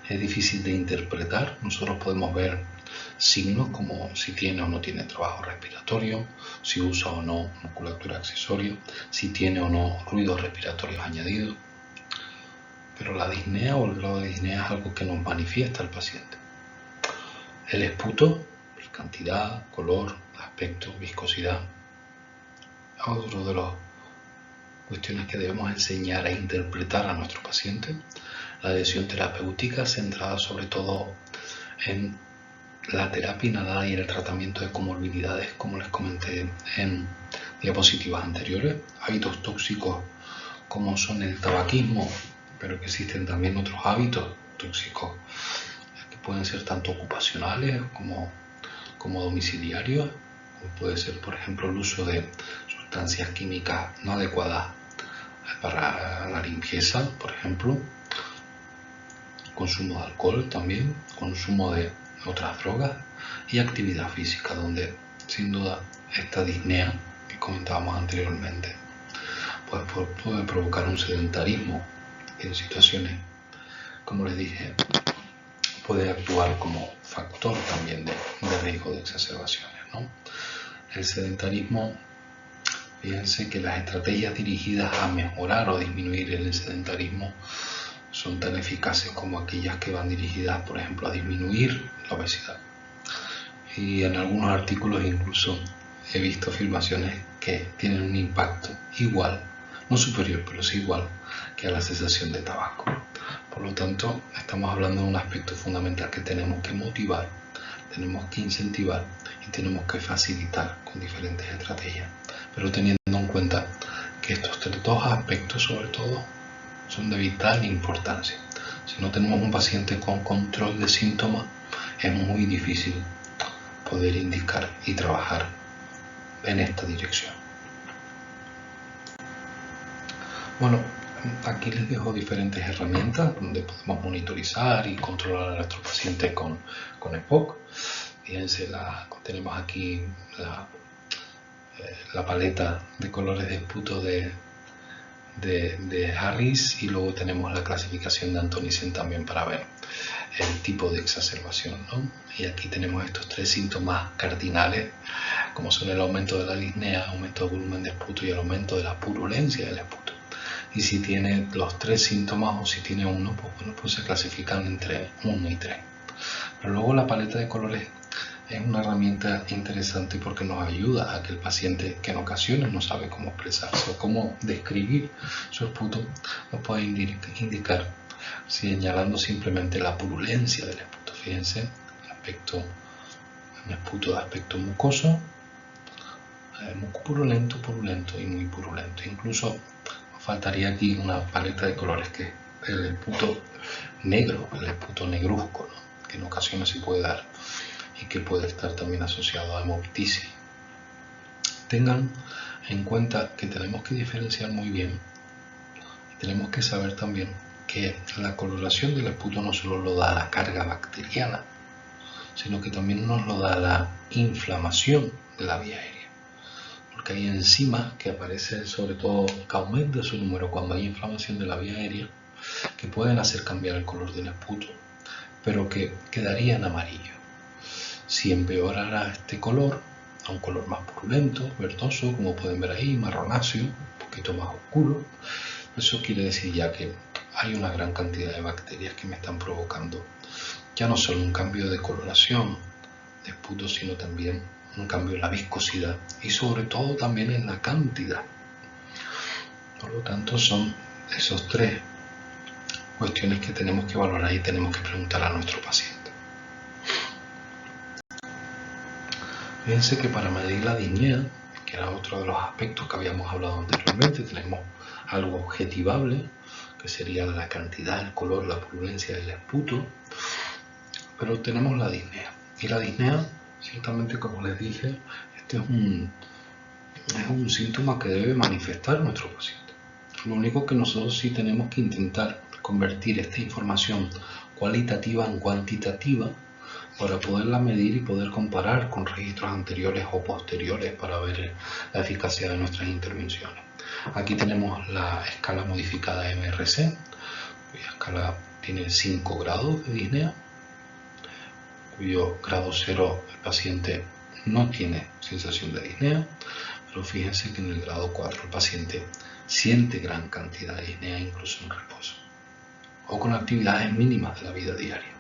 es difícil de interpretar. Nosotros podemos ver signos como si tiene o no tiene trabajo respiratorio, si usa o no musculatura accesoria, si tiene o no ruidos respiratorios añadidos. Pero la disnea o el grado de disnea es algo que nos manifiesta el paciente. El esputo, cantidad, color, aspecto, viscosidad, otro de las cuestiones que debemos enseñar a interpretar a nuestro paciente. La decisión terapéutica centrada sobre todo en la terapia inhalada y en el tratamiento de comorbilidades, como les comenté en diapositivas anteriores. Hábitos tóxicos como son el tabaquismo, pero que existen también otros hábitos tóxicos que pueden ser tanto ocupacionales como domiciliarios, como puede ser, por ejemplo, el uso de sustancias químicas no adecuadas para la limpieza, por ejemplo, consumo de alcohol también, consumo de otras drogas y actividad física, donde sin duda esta disnea que comentábamos anteriormente puede provocar un sedentarismo en situaciones, como les dije, puede actuar como factor también de riesgo de exacerbaciones, ¿no? El sedentarismo, fíjense que las estrategias dirigidas a mejorar o disminuir el sedentarismo son tan eficaces como aquellas que van dirigidas, por ejemplo, a disminuir la obesidad. Y en algunos artículos incluso he visto afirmaciones que tienen un impacto igual, no superior, pero sí igual que a la cesación de tabaco. Por lo tanto, estamos hablando de un aspecto fundamental que tenemos que motivar, tenemos que incentivar y tenemos que facilitar con diferentes estrategias, pero teniendo en cuenta que estos 2 aspectos sobre todo son de vital importancia. Si no tenemos un paciente con control de síntomas, es muy difícil poder indicar y trabajar en esta dirección. Bueno, aquí les dejo diferentes herramientas donde podemos monitorizar y controlar a nuestro paciente con EPOC. Fíjense, tenemos aquí la paleta de colores de esputo de de Harris, y luego tenemos la clasificación de Antonisen también para ver el tipo de exacerbación, ¿no? Y aquí tenemos estos 3 síntomas cardinales, como son el aumento de la disnea, aumento del volumen del esputo y el aumento de la purulencia del esputo. Y si tiene los 3 síntomas o si tiene uno, pues bueno, pues se clasifican entre 1 y 3. Pero luego la paleta de colores es una herramienta interesante porque nos ayuda a que el paciente, que en ocasiones no sabe cómo expresarse o cómo describir su esputo, nos pueda indicar, señalando simplemente la purulencia del esputo. Fíjense, un esputo de aspecto mucoso, muy purulento, purulento y muy purulento. Incluso faltaría aquí una paleta de colores que es el esputo negro, el esputo negruzco, ¿no? Que en ocasiones se puede dar y que puede estar también asociado a hemoptisis. Tengan en cuenta que tenemos que diferenciar muy bien y tenemos que saber también que la coloración del esputo no solo lo da la carga bacteriana, sino que también nos lo da la inflamación de la vía aérea. Porque hay enzimas que aparecen, sobre todo que aumenta su número cuando hay inflamación de la vía aérea, que pueden hacer cambiar el color del esputo, pero que quedaría en amarillo. Si empeorara este color a un color más purulento, verdoso, como pueden ver ahí, marronáceo, un poquito más oscuro, eso quiere decir ya que hay una gran cantidad de bacterias que me están provocando ya no solo un cambio de coloración de esputo, sino también un cambio en la viscosidad y sobre todo también en la cantidad. Por lo tanto, son esos 3 cuestiones que tenemos que valorar y tenemos que preguntar a nuestro paciente. Fíjense que para medir la disnea, que era otro de los aspectos que habíamos hablado anteriormente, tenemos algo objetivable, que sería la cantidad, el color, la purulencia del esputo, pero tenemos la disnea. Y la disnea, ciertamente, como les dije, este es un síntoma que debe manifestar nuestro paciente. Lo único que nosotros sí tenemos que intentar convertir esta información cualitativa en cuantitativa para poderla medir y poder comparar con registros anteriores o posteriores para ver la eficacia de nuestras intervenciones. Aquí tenemos la escala modificada MRC, cuya escala tiene 5 grados de disnea, cuyo grado 0 el paciente no tiene sensación de disnea, pero fíjense que en el grado 4 el paciente siente gran cantidad de disnea incluso en reposo o con actividades mínimas de la vida diaria.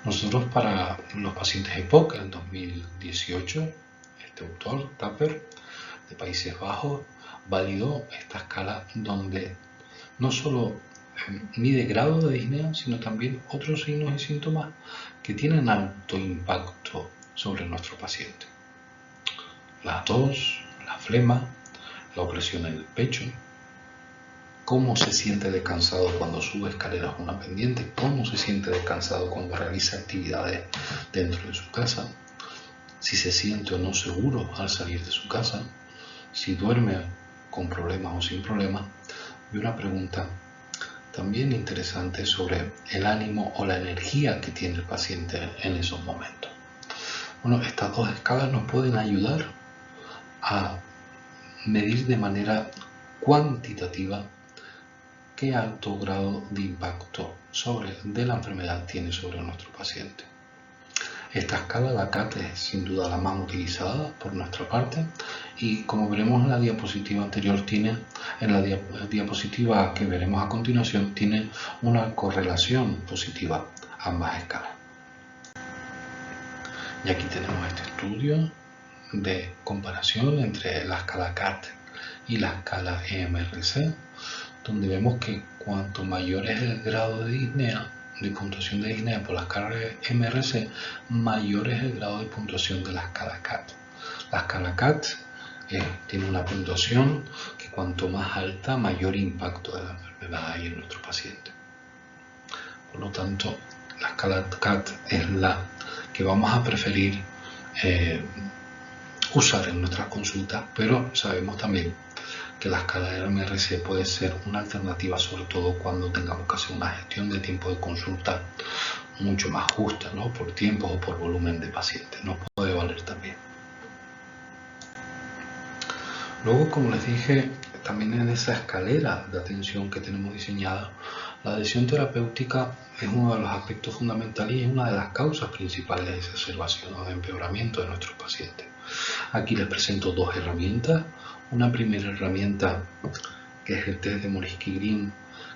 Nosotros, para los pacientes EPOC en 2018, este autor, Tapper, de Países Bajos, validó esta escala donde no solo mide grado de disnea, sino también otros signos y síntomas que tienen alto impacto sobre nuestro paciente. La tos, la flema, la opresión en el pecho, cómo se siente de cansado cuando sube escaleras una pendiente, cómo se siente de cansado cuando realiza actividades dentro de su casa, si se siente o no seguro al salir de su casa, si duerme con problemas o sin problemas, y una pregunta también interesante sobre el ánimo o la energía que tiene el paciente en esos momentos. Bueno, estas 2 escalas nos pueden ayudar a medir de manera cuantitativa qué alto grado de impacto de la enfermedad tiene sobre nuestro paciente. Esta escala, la CAT, es sin duda la más utilizada por nuestra parte y, como veremos en la diapositiva anterior, en la diapositiva que veremos a continuación, tiene una correlación positiva a ambas escalas. Y aquí tenemos este estudio de comparación entre la escala CAT y la escala EMRC, donde vemos que cuanto mayor es el grado de disnea, de puntuación de disnea por la escala MRC, mayor es el grado de puntuación de la escala CAT. La escala CAT tiene una puntuación que cuanto más alta, mayor impacto de la enfermedad hay en nuestro paciente. Por lo tanto, la escala CAT es la que vamos a preferir usar en nuestras consultas, pero sabemos también que la escala de MRC puede ser una alternativa, sobre todo cuando tengamos que hacer una gestión de tiempo de consulta mucho más justa, ¿no? Por tiempo o por volumen de pacientes, nos puede valer también. Luego, como les dije, también en esa escalera de atención que tenemos diseñada, la adhesión terapéutica es uno de los aspectos fundamentales y es una de las causas principales de exacerbación o de empeoramiento de nuestros pacientes. Aquí les presento dos herramientas. Una primera herramienta que es el test de Morisky-Green,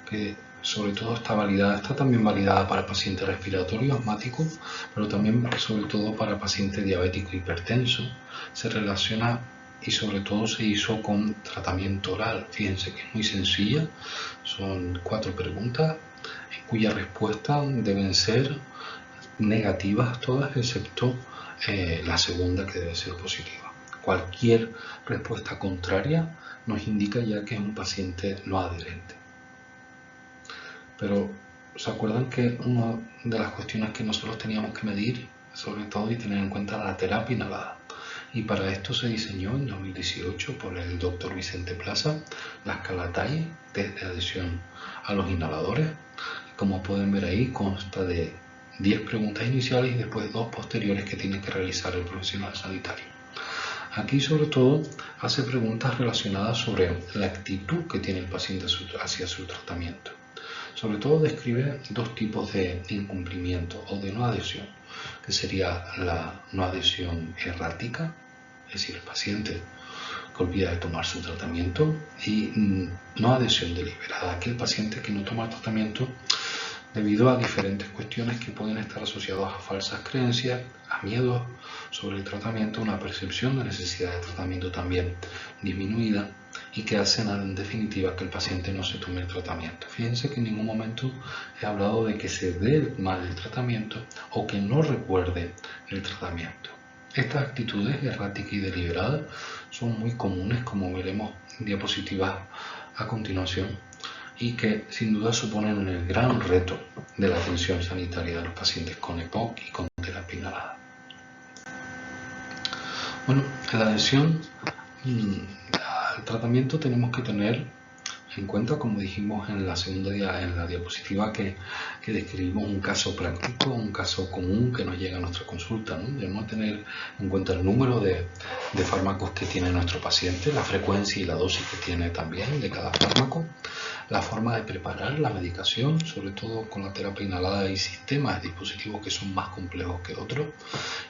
que sobre todo está también validada para pacientes respiratorios asmáticos, pero también sobre todo para pacientes diabéticos hipertensos. Se relaciona y sobre todo se hizo con tratamiento oral. Fíjense que es muy sencilla, son 4 preguntas en cuya respuesta deben ser negativas todas excepto la segunda, que debe ser positiva. Cualquier respuesta contraria nos indica ya que es un paciente no adherente. Pero ¿se acuerdan que una de las cuestiones que nosotros teníamos que medir, sobre todo, y tener en cuenta la terapia inhalada? Y para esto se diseñó en 2018 por el doctor Vicente Plaza la escala TAI, test de adhesión a los inhaladores. Como pueden ver ahí, consta de 10 preguntas iniciales y después 2 posteriores que tiene que realizar el profesional sanitario. Aquí sobre todo hace preguntas relacionadas sobre la actitud que tiene el paciente hacia su tratamiento. Sobre todo describe 2 tipos de incumplimiento o de no adhesión, que sería la no adhesión errática, es decir, el paciente que olvida de tomar su tratamiento, y no adhesión deliberada, aquel paciente que no toma el tratamiento debido a diferentes cuestiones que pueden estar asociadas a falsas creencias, a miedos sobre el tratamiento, una percepción de necesidad de tratamiento también disminuida y que hacen en definitiva que el paciente no se tome el tratamiento. Fíjense que en ningún momento he hablado de que se dé mal el tratamiento o que no recuerde el tratamiento. Estas actitudes erráticas y deliberadas son muy comunes, como veremos en diapositivas a continuación, y que sin duda suponen el gran reto de la atención sanitaria de los pacientes con EPOC y con terapia inhalada. Bueno, en la adhesión al tratamiento tenemos que tener en cuenta, como dijimos en la diapositiva, que describimos un caso práctico, un caso común que nos llega a nuestra consulta, ¿no? Debemos tener en cuenta el número de fármacos que tiene nuestro paciente, la frecuencia y la dosis que tiene también de cada fármaco, la forma de preparar la medicación, sobre todo con la terapia inhalada y sistemas de dispositivos que son más complejos que otros,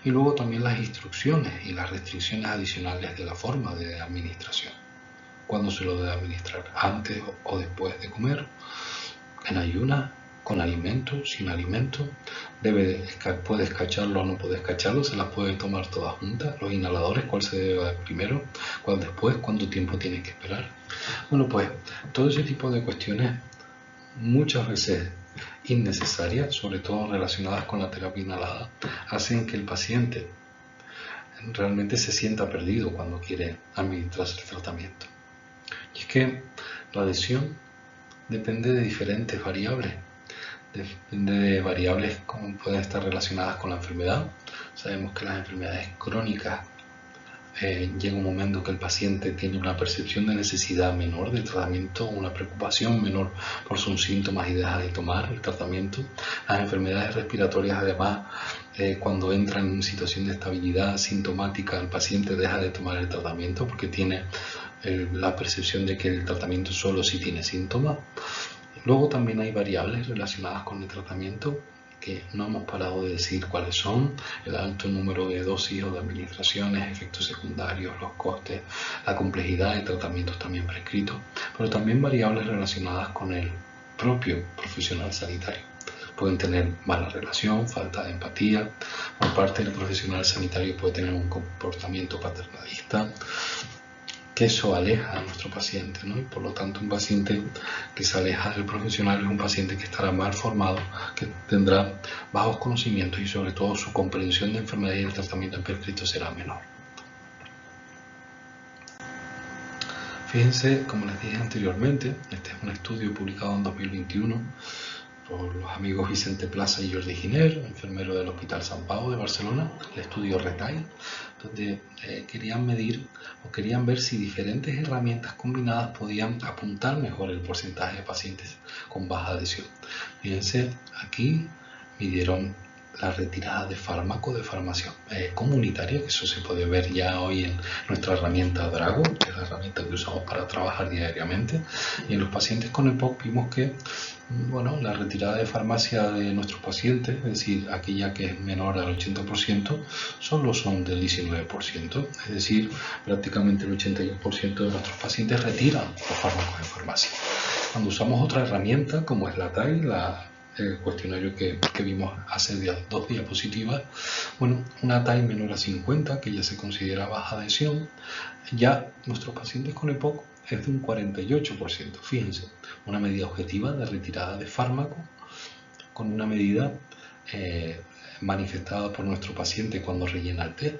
y luego también las instrucciones y las restricciones adicionales de la forma de administración. Cuándo se lo debe administrar, antes o después de comer, en ayunas, con alimento, sin alimento, puede escacharlo o no puede escacharlo, se las puede tomar todas juntas, los inhaladores, cuál se debe dar primero, cuál después, cuánto tiempo tiene que esperar. Bueno, pues todo ese tipo de cuestiones muchas veces innecesarias, sobre todo relacionadas con la terapia inhalada, hacen que el paciente realmente se sienta perdido cuando quiere administrarse el tratamiento. Y es que la adhesión depende de diferentes variables. Depende de variables como pueden estar relacionadas con la enfermedad. Sabemos que las enfermedades crónicas llega un momento que el paciente tiene una percepción de necesidad menor del tratamiento, una preocupación menor por sus síntomas y deja de tomar el tratamiento. Las enfermedades respiratorias, además, cuando entran en situación de estabilidad sintomática, el paciente deja de tomar el tratamiento porque tiene la percepción de que el tratamiento solo sí tiene síntomas. Luego también hay variables relacionadas con el tratamiento que no hemos parado de decir cuáles son: el alto número de dosis o de administraciones, efectos secundarios, los costes, la complejidad de tratamientos también prescritos, pero también variables relacionadas con el propio profesional sanitario. Pueden tener mala relación, falta de empatía por parte del profesional sanitario, puede tener un comportamiento paternalista, que eso aleja a nuestro paciente, ¿no? Y por lo tanto un paciente que se aleja del profesional es un paciente que estará mal formado, que tendrá bajos conocimientos y sobre todo su comprensión de enfermedad y el tratamiento prescrito será menor. Fíjense, como les dije anteriormente, este es un estudio publicado en 2021 por los amigos Vicente Plaza y Jordi Giner, enfermero del Hospital Sant Pau de Barcelona, el estudio RETAI, donde querían medir o querían ver si diferentes herramientas combinadas podían apuntar mejor el porcentaje de pacientes con baja adhesión. Fíjense, aquí midieron la retirada de fármaco de farmacia comunitaria, que eso se puede ver ya hoy en nuestra herramienta Drago, que es la herramienta que usamos para trabajar diariamente. Y en los pacientes con EPOC vimos que la retirada de farmacia de nuestros pacientes, es decir, aquella que es menor al 80%, solo son del 19%, es decir, prácticamente el 81% de nuestros pacientes retiran los fármacos de farmacia. Cuando usamos otra herramienta como es la TAI, el cuestionario que vimos hace 2 diapositivas, una TAI menor a 50, que ya se considera baja adhesión, ya nuestros pacientes con EPOC es de un 48%. Fíjense, una medida objetiva de retirada de fármaco con una medida manifestada por nuestro paciente cuando rellena el test,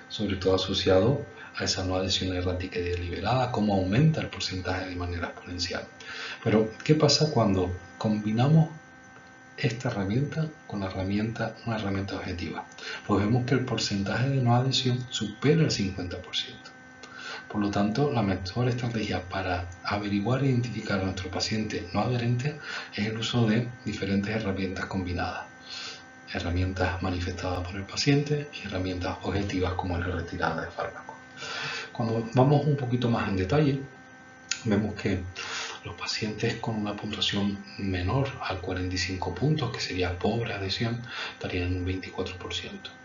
sobre todo asociado a esa no adhesión errática y deliberada, cómo aumenta el porcentaje de manera exponencial. Pero, ¿qué pasa cuando combinamos esta herramienta con una herramienta objetiva? Pues vemos que el porcentaje de no adhesión supera el 50%. Por lo tanto, la mejor estrategia para averiguar e identificar a nuestro paciente no adherente es el uso de diferentes herramientas combinadas. Herramientas manifestadas por el paciente y herramientas objetivas como la retirada de fármacos. Cuando vamos un poquito más en detalle, vemos que los pacientes con una puntuación menor al 45 puntos, que sería pobre adhesión, estarían en un 24%.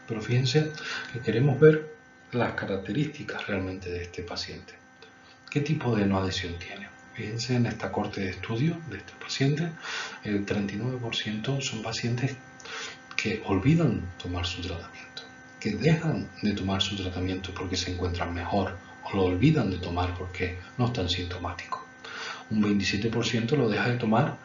Pero fíjense que queremos ver las características realmente de este paciente. ¿Qué tipo de no adhesión tiene? Fíjense en esta corte de estudio de este paciente, el 39% son pacientes que olvidan tomar su tratamiento, que dejan de tomar su tratamiento porque se encuentran mejor, o lo olvidan de tomar porque no están sintomáticos. Un 27% lo deja de tomar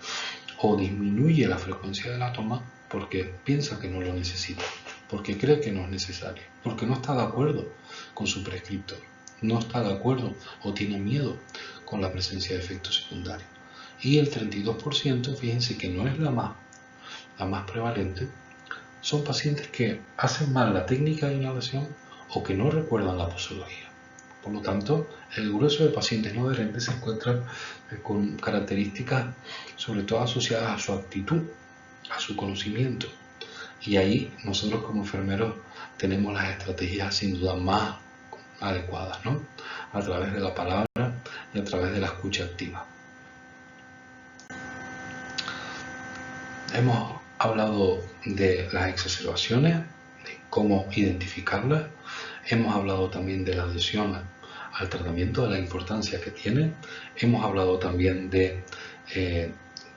o disminuye la frecuencia de la toma porque piensa que no lo necesita, porque cree que no es necesario, porque no está de acuerdo con su prescriptor, no está de acuerdo o tiene miedo con la presencia de efectos secundarios. Y el 32%, fíjense que no es la más prevalente, son pacientes que hacen mal la técnica de inhalación o que no recuerdan la posología. Por lo tanto, el grueso de pacientes no adherentes se encuentran con características sobre todo asociadas a su actitud, a su conocimiento. Y ahí nosotros como enfermeros tenemos las estrategias sin duda más adecuadas, ¿no? A través de la palabra y a través de la escucha activa. Hemos hablado de las exacerbaciones, de cómo identificarlas. Hemos hablado también de la adhesión al tratamiento, de la importancia que tiene. Hemos hablado también de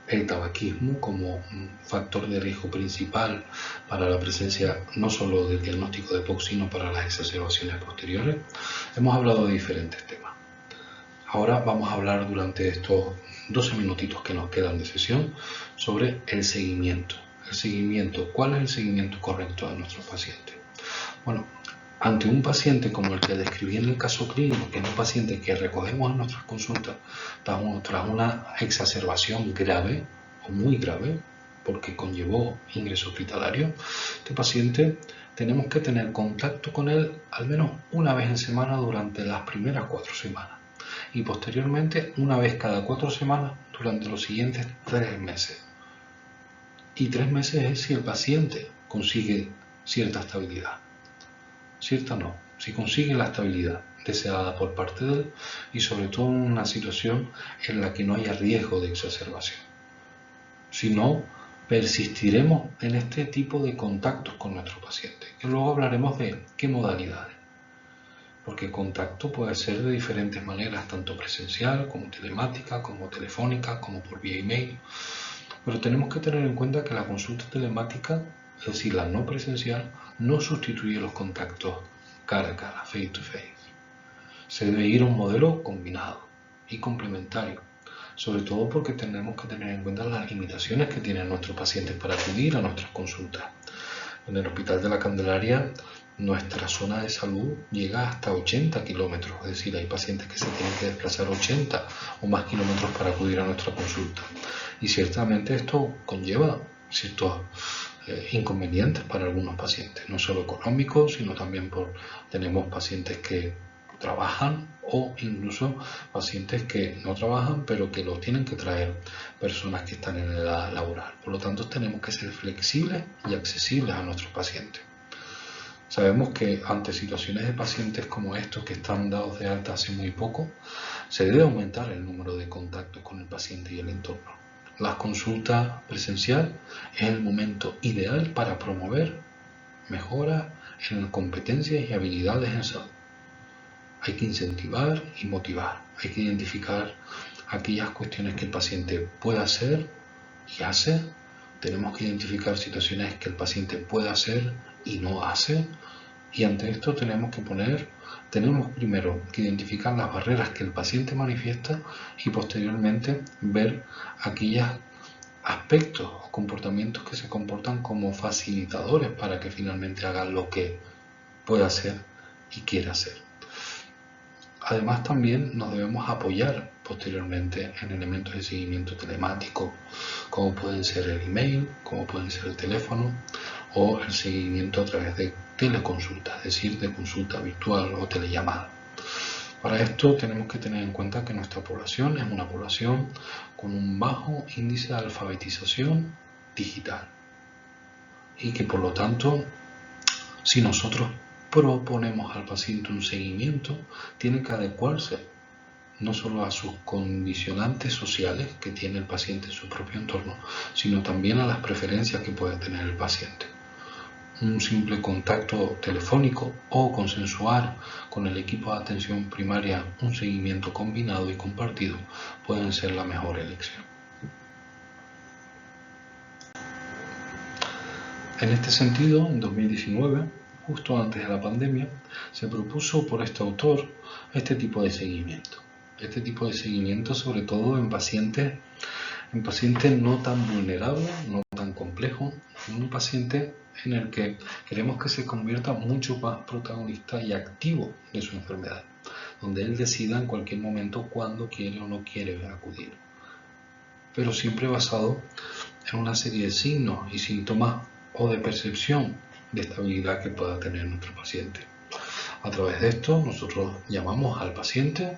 el tabaquismo como un factor de riesgo principal para la presencia no solo del diagnóstico de EPOC, sino para las exacerbaciones posteriores. Hemos hablado de diferentes temas. Ahora vamos a hablar durante estos 12 minutitos que nos quedan de sesión sobre el seguimiento. ¿Cuál es el seguimiento correcto de nuestros pacientes? Ante un paciente como el que describí en el caso clínico, que es un paciente que recogemos en nuestras consultas tras una exacerbación grave o muy grave, porque conllevó ingreso hospitalario, este paciente tenemos que tener contacto con él al menos una vez en semana durante las primeras 4 semanas y posteriormente una vez cada 4 semanas durante los siguientes 3 meses. Y 3 meses es si el paciente consigue cierta estabilidad. Cierta no, si consigue la estabilidad deseada por parte de él y sobre todo en una situación en la que no haya riesgo de exacerbación. Si no, persistiremos en este tipo de contactos con nuestro paciente, que luego hablaremos de qué modalidades. Porque contacto puede ser de diferentes maneras, tanto presencial como telemática, como telefónica, como por vía email. Pero tenemos que tener en cuenta que la consulta telemática, es decir, la no presencial, no sustituye los contactos cara a cara, face to face. Se debe ir a un modelo combinado y complementario, sobre todo porque tenemos que tener en cuenta las limitaciones que tienen nuestros pacientes para acudir a nuestras consultas. En el Hospital de la Candelaria, nuestra zona de salud llega hasta 80 kilómetros, es decir, hay pacientes que se tienen que desplazar 80 o más kilómetros para acudir a nuestra consulta. Y ciertamente esto conlleva ciertos inconvenientes para algunos pacientes, no solo económicos, sino también tenemos pacientes que trabajan, o incluso pacientes que no trabajan pero que los tienen que traer personas que están en edad laboral. Por lo tanto, tenemos que ser flexibles y accesibles a nuestros pacientes. Sabemos que ante situaciones de pacientes como estos que están dados de alta hace muy poco, se debe aumentar el número de contactos con el paciente y el entorno. La consulta presencial es el momento ideal para promover mejoras en competencias y habilidades en salud. Hay que incentivar y motivar. Hay que identificar aquellas cuestiones que el paciente puede hacer y hace. Tenemos que identificar situaciones que el paciente puede hacer y no hace. Y ante esto tenemos primero que identificar las barreras que el paciente manifiesta y posteriormente ver aquellos aspectos o comportamientos que se comportan como facilitadores para que finalmente haga lo que puede hacer y quiere hacer. Además, también nos debemos apoyar posteriormente en elementos de seguimiento telemático, como pueden ser el email, como pueden ser el teléfono o el seguimiento a través de teleconsulta, es decir, de consulta virtual o telellamada. Para esto tenemos que tener en cuenta que nuestra población es una población con un bajo índice de alfabetización digital y que por lo tanto, si nosotros proponemos al paciente un seguimiento, tiene que adecuarse no solo a sus condicionantes sociales que tiene el paciente en su propio entorno, sino también a las preferencias que puede tener el paciente. Un simple contacto telefónico o consensuar con el equipo de atención primaria un seguimiento combinado y compartido pueden ser la mejor elección. En este sentido, en 2019, justo antes de la pandemia, se propuso por este autor este tipo de seguimiento. Este tipo de seguimiento sobre todo en pacientes no tan vulnerables, no tan complejos, un paciente en el que queremos que se convierta mucho más protagonista y activo de su enfermedad, donde él decida en cualquier momento cuándo quiere o no quiere acudir, pero siempre basado en una serie de signos y síntomas o de percepción de estabilidad que pueda tener nuestro paciente. A través de esto nosotros llamamos al paciente,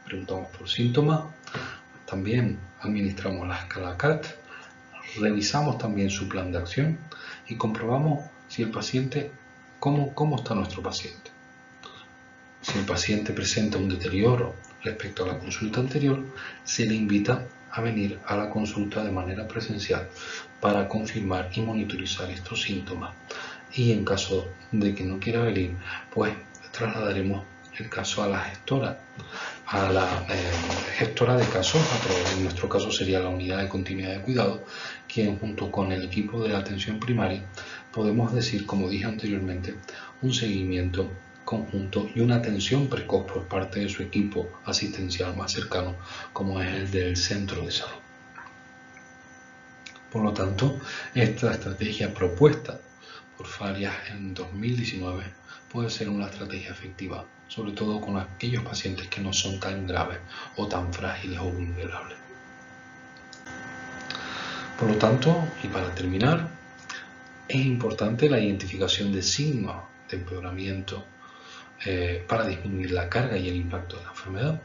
preguntamos por síntomas, también administramos la escala CAT, revisamos también su plan de acción y comprobamos si el paciente, cómo está nuestro paciente. Si el paciente presenta un deterioro respecto a la consulta anterior, se le invita a venir a la consulta de manera presencial para confirmar y monitorizar estos síntomas. Y en caso de que no quiera venir, pues trasladaremos el caso a la gestora de casos, en nuestro caso sería la unidad de continuidad de cuidado, quien junto con el equipo de atención primaria podemos decir, como dije anteriormente, un seguimiento conjunto y una atención precoz por parte de su equipo asistencial más cercano, como es el del centro de salud. Por lo tanto, esta estrategia propuesta por Farias en 2019 puede ser una estrategia efectiva, sobre todo con aquellos pacientes que no son tan graves o tan frágiles o vulnerables. Por lo tanto, y para terminar, es importante la identificación de signos de empeoramiento para disminuir la carga y el impacto de la enfermedad.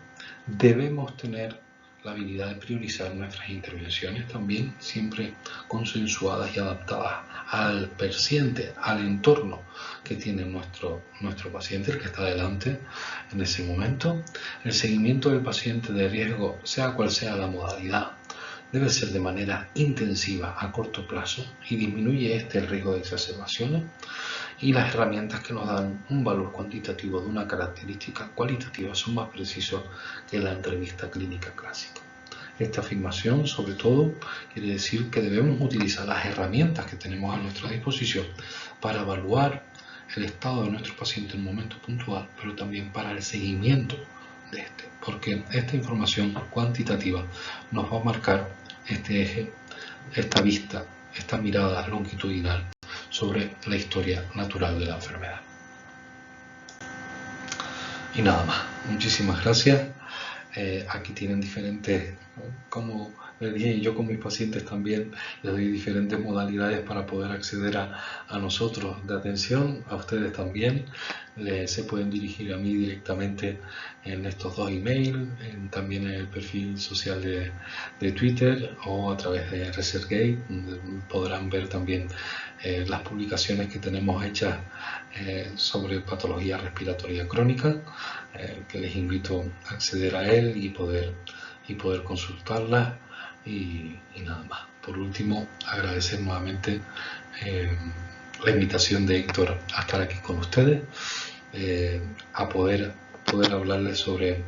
Debemos tener la habilidad de priorizar nuestras intervenciones también, siempre consensuadas y adaptadas al paciente, al entorno que tiene nuestro paciente, el que está delante en ese momento. El seguimiento del paciente de riesgo, sea cual sea la modalidad, debe ser de manera intensiva a corto plazo y disminuye el riesgo de exacerbaciones, y las herramientas que nos dan un valor cuantitativo de una característica cualitativa son más precisos que la entrevista clínica clásica. Esta afirmación, sobre todo, quiere decir que debemos utilizar las herramientas que tenemos a nuestra disposición para evaluar el estado de nuestro paciente en un momento puntual, pero también para el seguimiento de este, porque esta información cuantitativa nos va a marcar este eje, esta vista, esta mirada longitudinal sobre la historia natural de la enfermedad. Y nada más, muchísimas gracias. Aquí tienen diferentes cómo el día, y yo con mis pacientes también les doy diferentes modalidades para poder acceder a nosotros de atención, a ustedes también. Se pueden dirigir a mí directamente en estos 2 emails, también en el perfil social de Twitter o a través de ResearchGate, donde podrán ver también las publicaciones que tenemos hechas sobre patología respiratoria crónica, que les invito a acceder a él y poder consultarlas y nada más. Por último, agradecer nuevamente la invitación de Héctor a estar aquí con ustedes, a poder hablarles sobre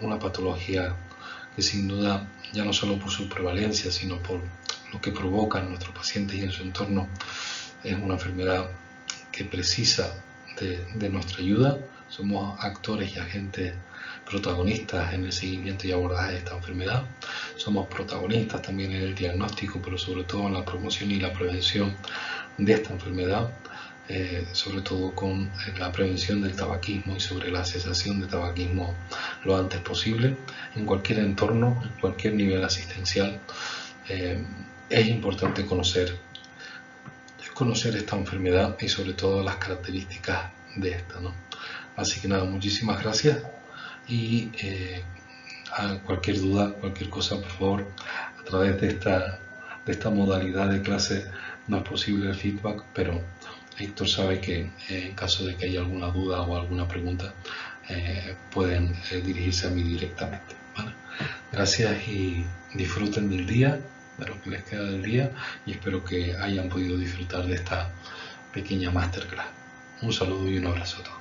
una patología que sin duda, ya no solo por su prevalencia, sino por lo que provoca en nuestros pacientes y en su entorno, es una enfermedad que precisa de nuestra ayuda. Somos actores y agentes protagonistas en el seguimiento y abordaje de esta enfermedad. Somos protagonistas también en el diagnóstico, pero sobre todo en la promoción y la prevención de esta enfermedad, sobre todo con la prevención del tabaquismo y sobre la cesación de tabaquismo lo antes posible. En cualquier entorno, en cualquier nivel asistencial, es importante conocer esta enfermedad y sobre todo las características de esta, ¿no? Así que nada, muchísimas gracias y a cualquier duda, cualquier cosa, por favor, a través de esta modalidad de clase no es posible el feedback, pero Héctor sabe que en caso de que haya alguna duda o alguna pregunta, pueden dirigirse a mí directamente, ¿vale? Gracias y disfruten del día, de lo que les queda del día, y espero que hayan podido disfrutar de esta pequeña masterclass. Un saludo y un abrazo a todos.